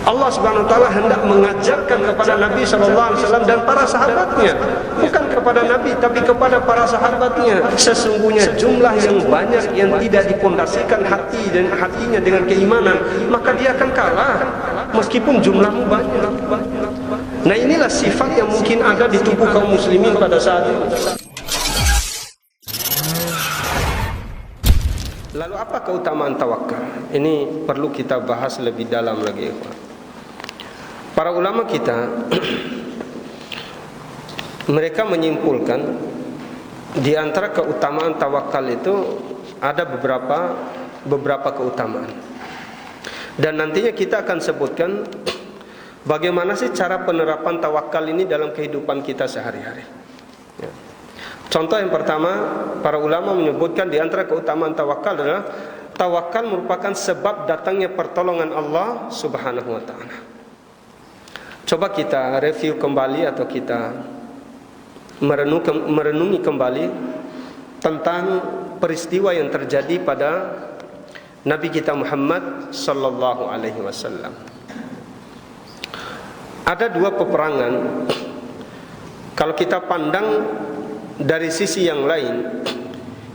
Allah Subhanahu wa taala hendak mengajarkan kepada Nabi sallallahu alaihi wasallam dan para sahabatnya, bukan kepada Nabi tapi kepada para sahabatnya. Sesungguhnya jumlah yang banyak yang tidak dipondasikan hatinya dengan keimanan, maka dia akan kalah meskipun jumlahmu banyak. Nah, inilah sifat yang mungkin ada di tubuh kaum muslimin pada saat itu. Lalu apa keutamaan tawakal? Ini perlu kita bahas lebih dalam lagi. Para ulama kita mereka menyimpulkan di antara keutamaan tawakal itu ada beberapa keutamaan. Dan nantinya kita akan sebutkan bagaimana sih cara penerapan tawakal ini dalam kehidupan kita sehari-hari. Ya. Contoh yang pertama, para ulama menyebutkan di antara keutamaan tawakal adalah tawakal merupakan sebab datangnya pertolongan Allah Subhanahu wa taala. Coba kita review kembali atau kita merenungi kembali tentang peristiwa yang terjadi pada Nabi kita Muhammad sallallahu alaihi wasallam. Ada dua peperangan. Kalau kita pandang dari sisi yang lain,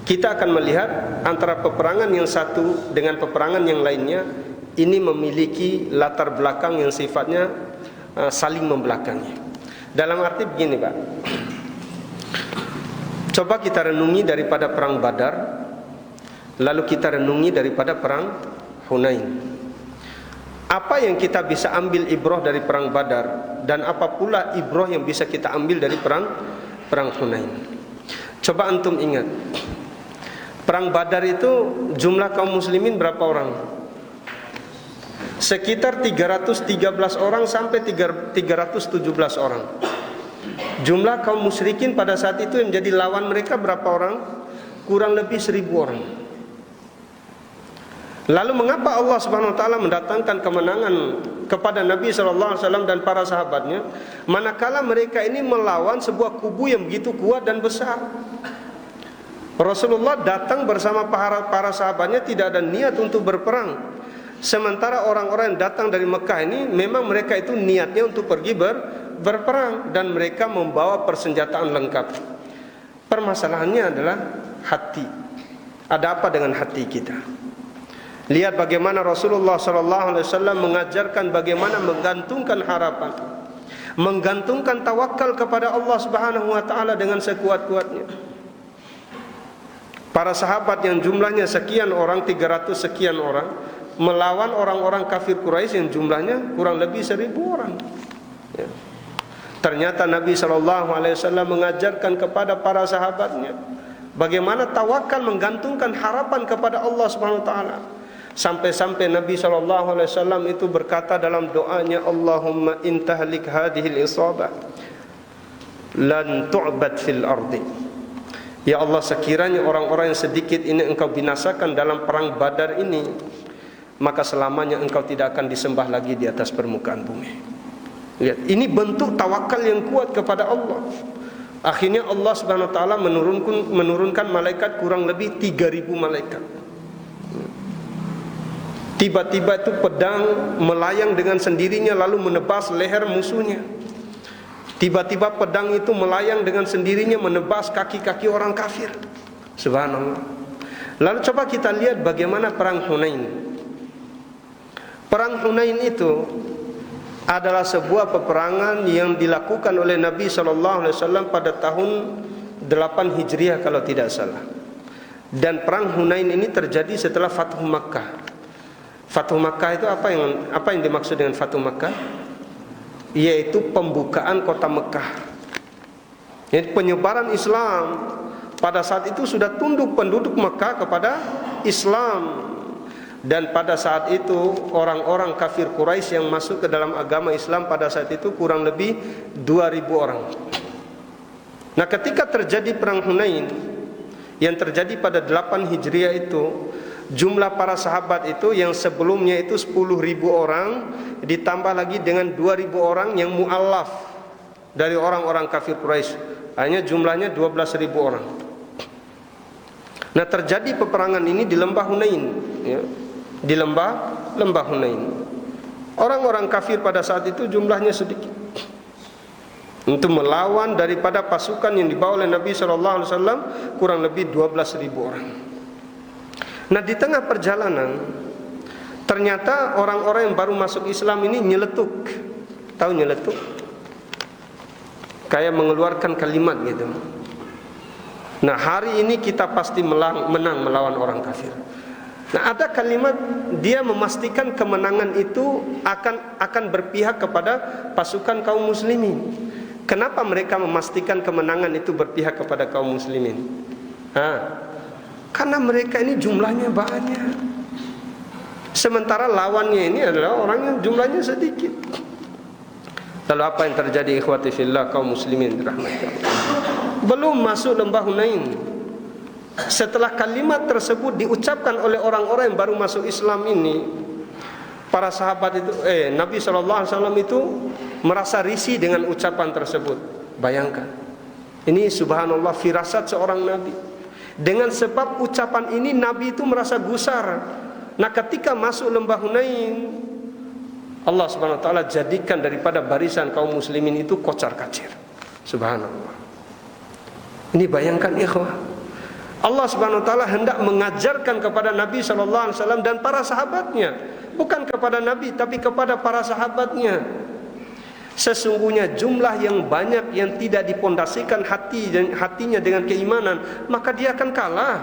kita akan melihat antara peperangan yang satu dengan peperangan yang lainnya ini memiliki latar belakang yang sifatnya saling membelakangi. Dalam arti begini, Pak. Coba kita renungi daripada perang Badar, lalu kita renungi daripada perang Hunain. Apa yang kita bisa ambil ibrah dari perang Badar, dan apa pula ibrah yang bisa kita ambil dari perang Hunain? Coba antum ingat, perang Badar itu jumlah kaum muslimin berapa orang? Sekitar 313 orang sampai 317 orang. Jumlah kaum musyrikin pada saat itu yang menjadi lawan mereka berapa orang? Kurang lebih 1000 orang. Lalu mengapa Allah Subhanahu wa taala mendatangkan kemenangan kepada Nabi sallallahu alaihi wasallam dan para sahabatnya manakala mereka ini melawan sebuah kubu yang begitu kuat dan besar? Rasulullah datang bersama para sahabatnya tidak ada niat untuk berperang. Sementara orang-orang yang datang dari Mekah ini memang mereka itu niatnya untuk pergi berperang dan mereka membawa persenjataan lengkap. Permasalahannya adalah hati. Ada apa dengan hati kita? Lihat bagaimana Rasulullah SAW mengajarkan bagaimana menggantungkan harapan, menggantungkan tawakal kepada Allah Subhanahu wa taala dengan sekuat-kuatnya. Para sahabat yang jumlahnya sekian orang, 300 sekian orang, melawan orang-orang kafir Quraisy yang jumlahnya kurang lebih 1000 orang. Ya. Ternyata Nabi SAW mengajarkan kepada para sahabatnya bagaimana tawakal menggantungkan harapan kepada Allah Subhanahu wa taala. Sampai-sampai Nabi SAW itu berkata dalam doanya, Allahumma intahlik hadhil isabah lan tu'bad fil ardi. Ya Allah, sekiranya orang-orang yang sedikit ini engkau binasakan dalam perang Badar ini, maka selamanya engkau tidak akan disembah lagi di atas permukaan bumi. Lihat, ini bentuk tawakal yang kuat kepada Allah. Akhirnya Allah Subhanahu wa taala menurunkan malaikat kurang lebih 3000 malaikat. Tiba-tiba itu pedang melayang dengan sendirinya lalu menebas leher musuhnya. Tiba-tiba pedang itu melayang dengan sendirinya menebas kaki-kaki orang kafir. Subhanallah. Lalu coba kita lihat bagaimana perang Hunain. Perang Hunain itu adalah sebuah peperangan yang dilakukan oleh Nabi SAW pada tahun 8 Hijriah kalau tidak salah. Dan perang Hunain ini terjadi setelah Fathu Makkah. Fathu Makkah itu apa yang dimaksud dengan Fathu Makkah? Yaitu pembukaan kota Mekah. Jadi penyebaran Islam pada saat itu sudah tunduk penduduk Mekah kepada Islam. Dan pada saat itu orang-orang kafir Quraisy yang masuk ke dalam agama Islam pada saat itu kurang lebih 2000 orang. Nah, ketika terjadi perang Hunain yang terjadi pada 8 Hijriah itu, jumlah para sahabat itu yang sebelumnya itu 10.000 orang ditambah lagi dengan 2.000 orang yang mu'allaf dari orang-orang kafir Quraisy, hanya jumlahnya 12.000 orang. Nah, terjadi peperangan ini di lembah Hunain, ya, di lembah Hunain. Orang-orang kafir pada saat itu jumlahnya sedikit. Untuk melawan daripada pasukan yang dibawa oleh Nabi SAW kurang lebih 12.000 orang. Nah, di tengah perjalanan ternyata orang-orang yang baru masuk Islam ini nyeletuk. Tahu nyeletuk? Kayak mengeluarkan kalimat gitu. Nah, hari ini kita pasti menang melawan orang kafir. Nah, ada kalimat dia memastikan kemenangan itu akan berpihak kepada pasukan kaum muslimin. Kenapa mereka memastikan kemenangan itu berpihak kepada kaum muslimin? Karena mereka ini jumlahnya banyak. Sementara lawannya ini adalah orang yang jumlahnya sedikit. Lalu apa yang terjadi ikhwati fillah kaum muslimin dirahmati Allah? Belum masuk lembah Hunain, setelah kalimat tersebut diucapkan oleh orang-orang yang baru masuk Islam ini, para sahabat itu Nabi SAW itu merasa risih dengan ucapan tersebut. Bayangkan, ini subhanallah firasat seorang Nabi. Dengan sebab ucapan ini Nabi itu merasa gusar. Nah, ketika masuk lembah Hunain, Allah Subhanahu wa taala jadikan daripada barisan kaum muslimin itu kocar-kacir. Subhanallah. Ini bayangkan ikhwah, Allah Subhanahu wa taala hendak mengajarkan kepada Nabi sallallahu alaihi wasallam dan para sahabatnya, bukan kepada Nabi tapi kepada para sahabatnya. Sesungguhnya jumlah yang banyak yang tidak dipondasikan hatinya dengan keimanan, maka dia akan kalah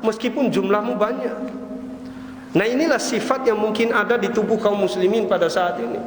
meskipun jumlahmu banyak. Nah, inilah sifat yang mungkin ada di tubuh kaum muslimin pada saat ini.